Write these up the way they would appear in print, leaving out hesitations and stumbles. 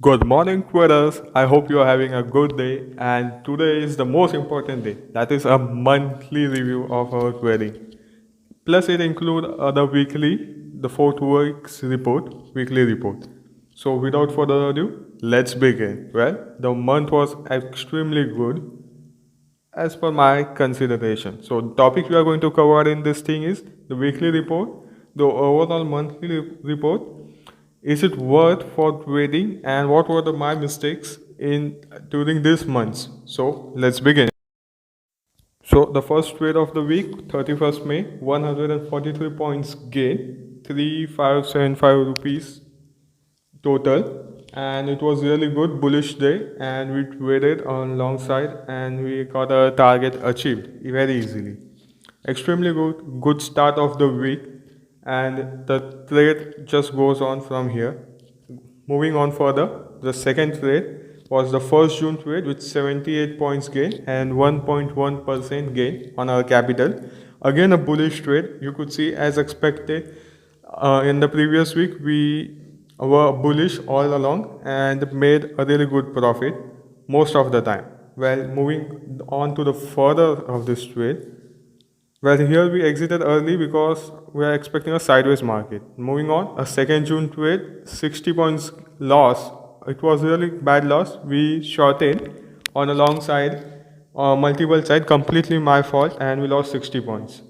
Good morning, traders. I hope you are having a good day. And today is the most important day. That is a monthly review of our trading. Plus, it includes the weekly, the 4 weeks report, weekly report. So, without further ado, let's begin. Well, the month was extremely good as per my consideration. So, the topic we are going to cover in this thing is the weekly report, the overall monthly report, is it worth for trading and what were my mistakes in during these months? So let's begin. So the first trade of the week, 31st May, 143 points gain, 3575 rupees total, and it was really good bullish day and we traded on long side and we got a target achieved very easily. Extremely good start of the week, and the trade just goes on from here. Moving on further, the second trade was the 1st June trade with 78 points gain and 1.1% gain on our capital. Again, a bullish trade. You could see, as expected, in the previous week, we were bullish all along and made a really good profit most of the time. Well, moving on to the further of this trade, well, here we exited early because we are expecting a sideways market. Moving on, a 2nd June trade, 60 points loss. It was really bad loss. We shorted on a long side, multiple side, completely my fault, and we lost 60 points.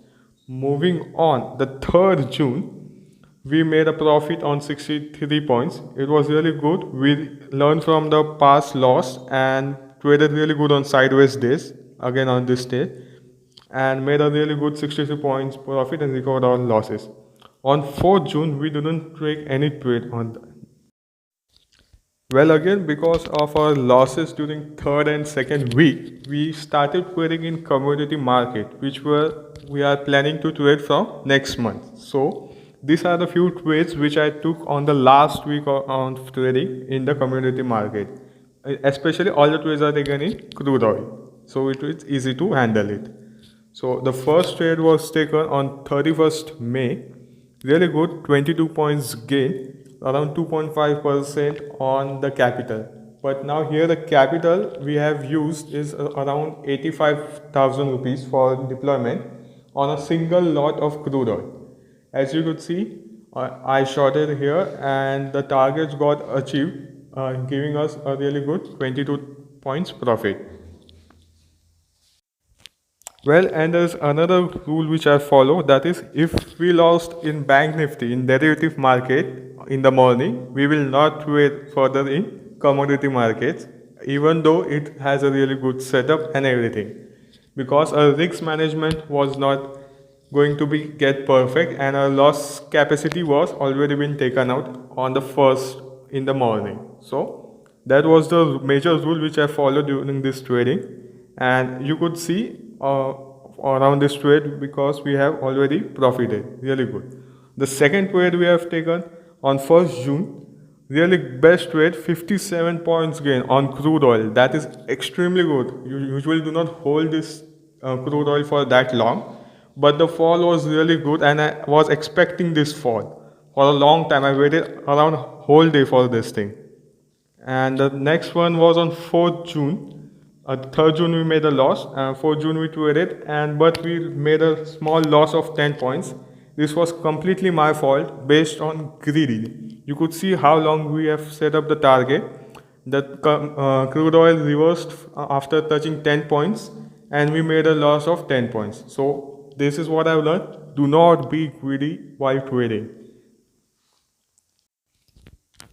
Moving on, the 3rd June, we made a profit on 63 points. It was really good. We learned from the past loss and traded really good on sideways days, again on this day, and made a really good 63 points profit and recovered all losses. On 4th June, we didn't take any trade on that. Well, again, because of our losses during third and second week, we started trading in commodity market, which we are planning to trade from next month. So these are the few trades which I took on the last week of trading in the commodity market. Especially all the trades are taken in crude oil, so it is easy to handle it. So the first trade was taken on 31st May. Really good, 22 points gain, around 2.5% on the capital. But now here the capital we have used is around 85,000 rupees for deployment on a single lot of crude oil. As you could see, I shorted here and the targets got achieved, giving us a really good 22 points profit. Well, and there's another rule which I follow, that is, if we lost in Banknifty in derivative market in the morning, we will not trade further in commodity markets, even though it has a really good setup and everything, because our risk management was not going to be get perfect and our loss capacity was already been taken out on the first in the morning. So that was the major rule which I followed during this trading, and you could see around this trade because we have already profited really good. The second trade we have taken on 1st June, really best trade, 57 points gain on crude oil. That is extremely good. You usually do not hold this crude oil for that long, but the fall was really good and I was expecting this fall for a long time. I waited around whole day for this thing. And the next one was on 4th June. 3rd June we made a loss, 4th June we traded, and but we made a small loss of 10 points. This was completely my fault based on greedy. You could see how long we have set up the target. The crude oil reversed after touching 10 points and we made a loss of 10 points. So this is what I've learned. Do not be greedy while trading.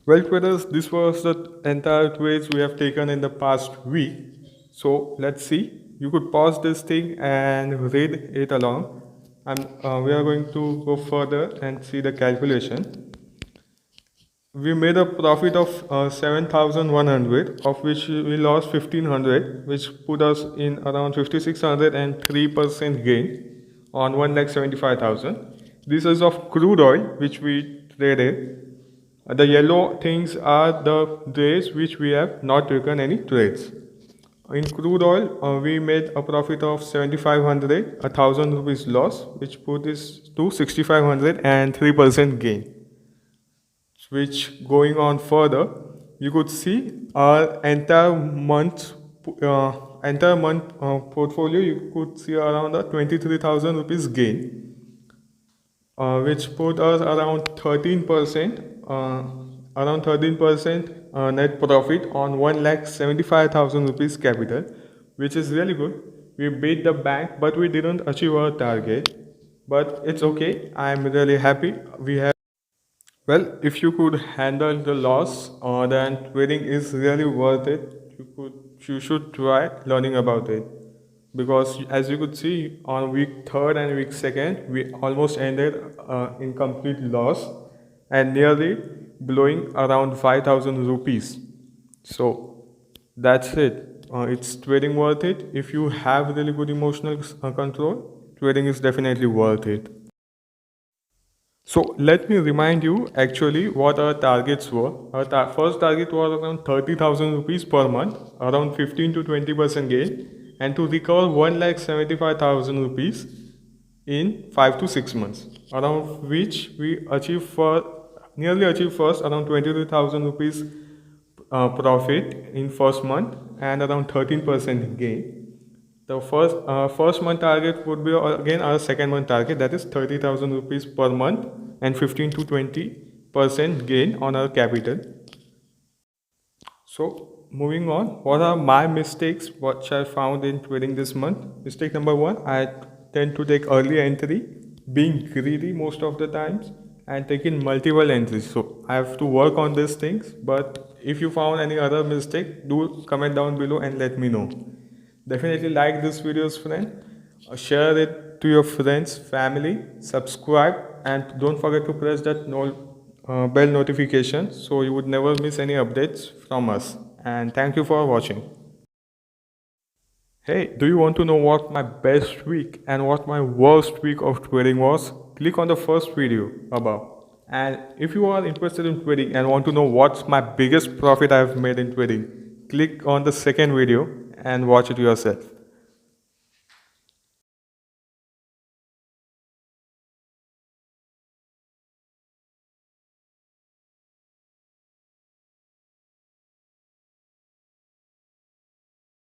Well, traders, this was the entire trades we have taken in the past week. So let's see. You could pause this thing and read it along. And we are going to go further and see the calculation. We made a profit of 7,100, of which we lost 1,500, which put us in around 5,600 and 3% gain on 1,75,000. This is of crude oil, which we traded. The yellow things are the days which we have not taken any trades. In crude oil, we made a profit of 7,500, 1,000 rupees loss, which put us to 6,500 and 3% gain. Which going on further, you could see our entire month portfolio. You could see around a 23,000 rupees gain, which put us around 13% net profit on 1,75,000 rupees capital, which is really good. We beat the bank, but we didn't achieve our target. But it's okay. I'm really happy. Well, if you could handle the loss, then trading is really worth it. You should try learning about it, because as you could see on week third and week second, we almost ended in complete loss and nearly blowing around 5,000 rupees. So that's it. It's trading worth it. If you have really good emotional control, trading is definitely worth it. So let me remind you actually what our targets were. Our first target was around 30,000 rupees per month, around 15 to 20% gain, and to recover 1,75,000 rupees in 5 to 6 months, around which we nearly achieved first around 22,000 rupees profit in first month and around 13% gain. The first month target would be again our second month target, that is 30,000 rupees per month and 15 to 20% gain on our capital. So moving on, what are my mistakes which I found in trading this month? Mistake number one, I tend to take early entry, being greedy most of the times, and taking multiple entries. So I have to work on these things. But if you found any other mistake, do comment down below and let me know. Definitely like this videos, friend. Share it to your friends, family, subscribe, and don't forget to press that bell notification so you would never miss any updates from us. And thank you for watching. Hey, do you want to know what my best week and what my worst week of trading was? Click on the first video above. And if you are interested in trading and want to know what's my biggest profit I have made in trading, click on the second video and watch it yourself.